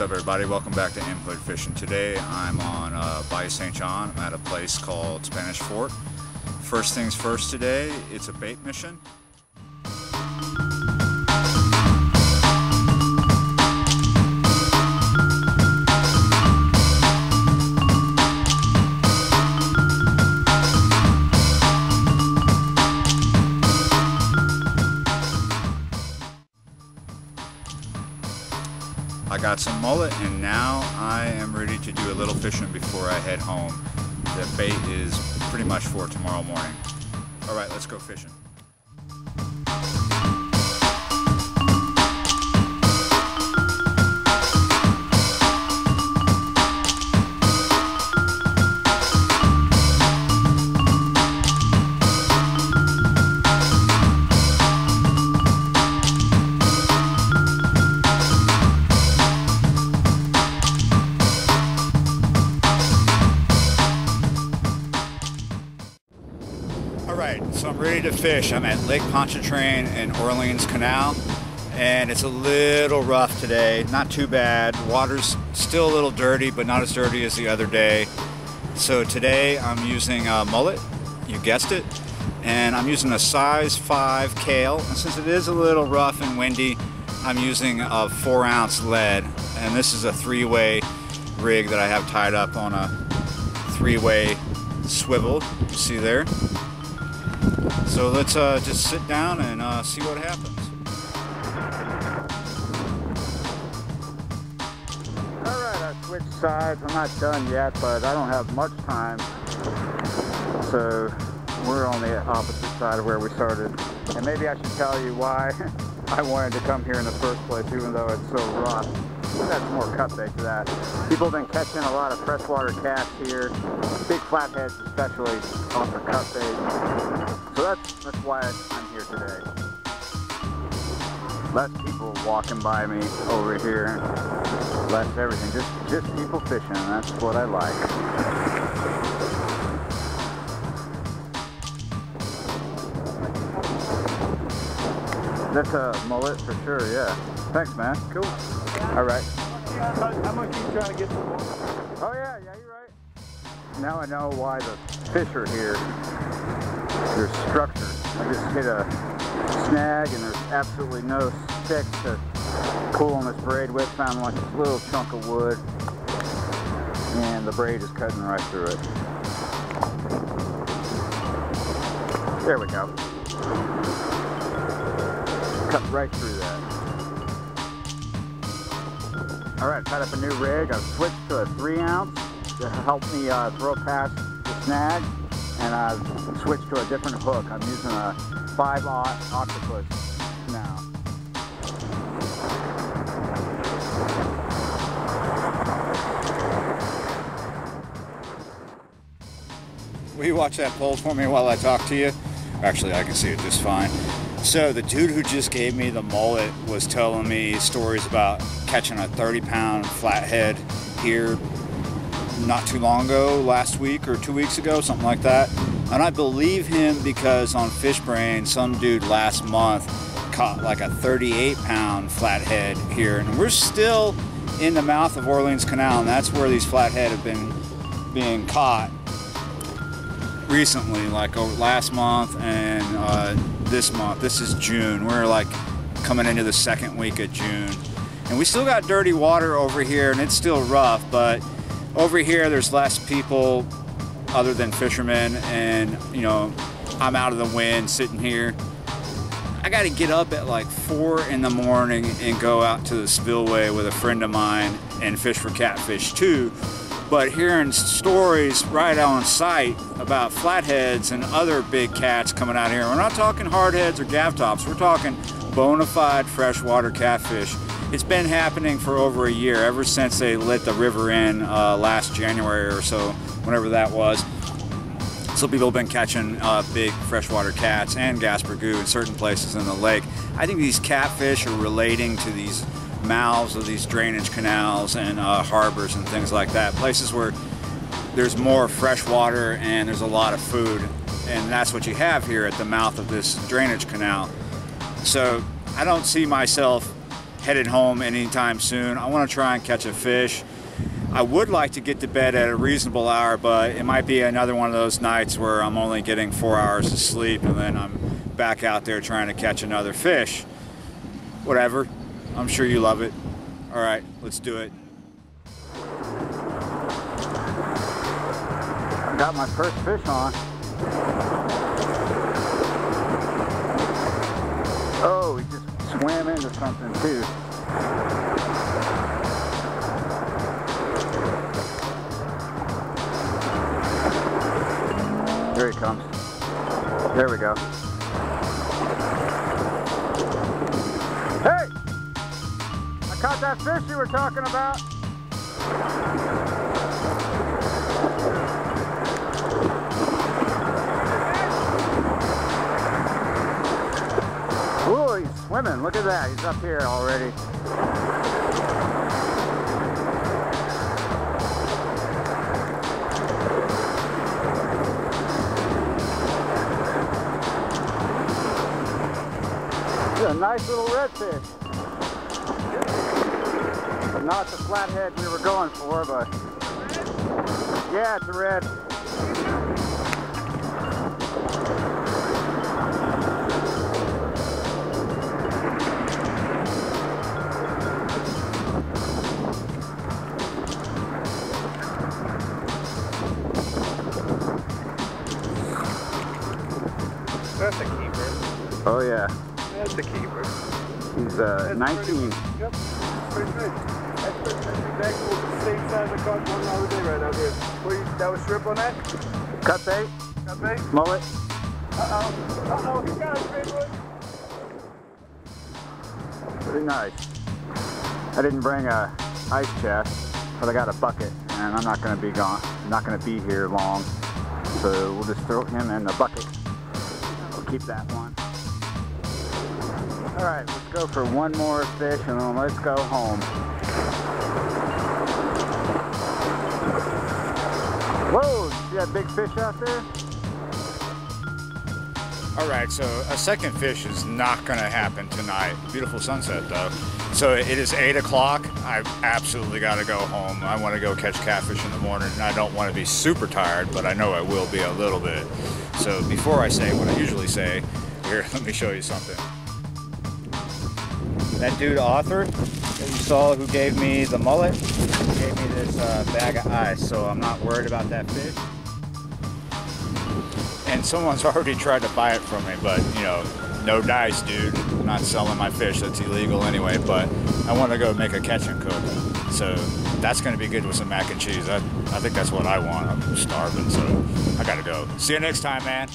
up, everybody? Welcome back to Input Fishing. Today I'm on Bayou St. John. I'm at a place called Spanish Fort. First things first today, it's a bait mission. I got some mullet and now I am ready to do a little fishing before I head home. The bait is pretty much for tomorrow morning. Alright, let's go fishing. So I'm ready to fish. I'm at Lake Pontchartrain in Orleans Canal, and it's a little rough today. Not too bad. Water's still a little dirty, but not as dirty as the other day. So today I'm using mullet, you guessed it, and I'm using a size 5 Kale. And since it is a little rough and windy, I'm using a 4-ounce lead, and this is a 3-way rig that I have tied up on a 3-way swivel. You see there? So let's just sit down and see what happens. Alright, I switched sides. I'm not done yet, but I don't have much time. So we're on the opposite side of where we started. And maybe I should tell you why I wanted to come here in the first place, even though it's so rough. That's more cut bait to that. People have been catching a lot of freshwater cats here, big flatheads especially, off the cut bait. So that's why I'm here today. Less people walking by me over here, less everything, just people fishing, and that's what I like. That's a mullet for sure, yeah. Thanks, man. Cool. All right. How much are you trying to get some more? Oh, yeah, you're right. Now I know why the fish are here. They're structured. I just hit a snag and there's absolutely no sticks to pull on this braid with. Found like this little chunk of wood, and the braid is cutting right through it. There we go. Cut right through that. Alright, tied up a new rig. I've switched to a 3-ounce to help me throw past the snag, and I've switched to a different hook. I'm using a 5/0 octopus now. Will you watch that pole for me while I talk to you? Actually, I can see it just fine. So the dude who just gave me the mullet was telling me stories about catching a 30-pound flathead here not too long ago, last week or 2 weeks ago, something like that. And I believe him because on Fish Brain, some dude last month caught like a 38-pound flathead here. And we're still in the mouth of Orleans Canal, and that's where these flathead have been being caught recently, like over last month and this month. This is June. We're like coming into the second week of June, and we still got dirty water over here, and it's still rough, but over here there's less people other than fishermen, and you know, I'm out of the wind sitting here. I got to get up at like 4 in the morning and go out to the spillway with a friend of mine and fish for catfish too. But hearing stories right on site about flatheads and other big cats coming out here, we're not talking hardheads or gaff tops, we're talking bona fide freshwater catfish. It's been happening for over a year, ever since they let the river in last January or so, whenever that was. So people have been catching big freshwater cats and gaspergoo in certain places in the lake. I think these catfish are relating to these mouths of these drainage canals and harbors and things like that, places where there's more fresh water and there's a lot of food, and that's what you have here at the mouth of this drainage canal. So I don't see myself headed home anytime soon. I want to try and catch a fish. I would like to get to bed at a reasonable hour, but it might be another one of those nights where I'm only getting 4 hours of sleep and then I'm back out there trying to catch another fish. Whatever. I'm sure you love it. All right, let's do it. I got my first fish on. Oh, he just swam into something too. Here he comes. There we go. Hey! I caught that fish you were talking about. Ooh, he's swimming. Look at that. He's up here already. A nice little redfish. Not the flathead we were going for, but yeah, it's a red. That's a keeper. Oh yeah. That's a keeper. He's 19. Yep. Pretty good. That's exactly the same size I caught one the other day right out here. That was shrimp on that? Cut bait. Cut bait? Mullet. Uh-oh. Uh-oh, he got a big one. Pretty nice. I didn't bring a ice chest, but I got a bucket, and I'm not going to be gone. I'm not going to be here long, so we'll just throw him in the bucket. We'll keep that one. All right, let's go for one more fish, and then let's go home. Whoa, see that big fish out there? All right, so a second fish is not going to happen tonight. Beautiful sunset, though. So it is 8 o'clock. I've absolutely got to go home. I want to go catch catfish in the morning, and I don't want to be super tired, but I know I will be a little bit. So before I say what I usually say, here, let me show you something. That dude Arthur that you saw who gave me the mullet gave me this bag of ice, so I'm not worried about that fish. And someone's already tried to buy it from me, but you know, no dice, dude. I'm not selling my fish, that's illegal anyway, but I want to go make a catch and cook. So that's going to be good with some mac and cheese. I think that's what I want. I'm starving, so I got to go. See you next time, man.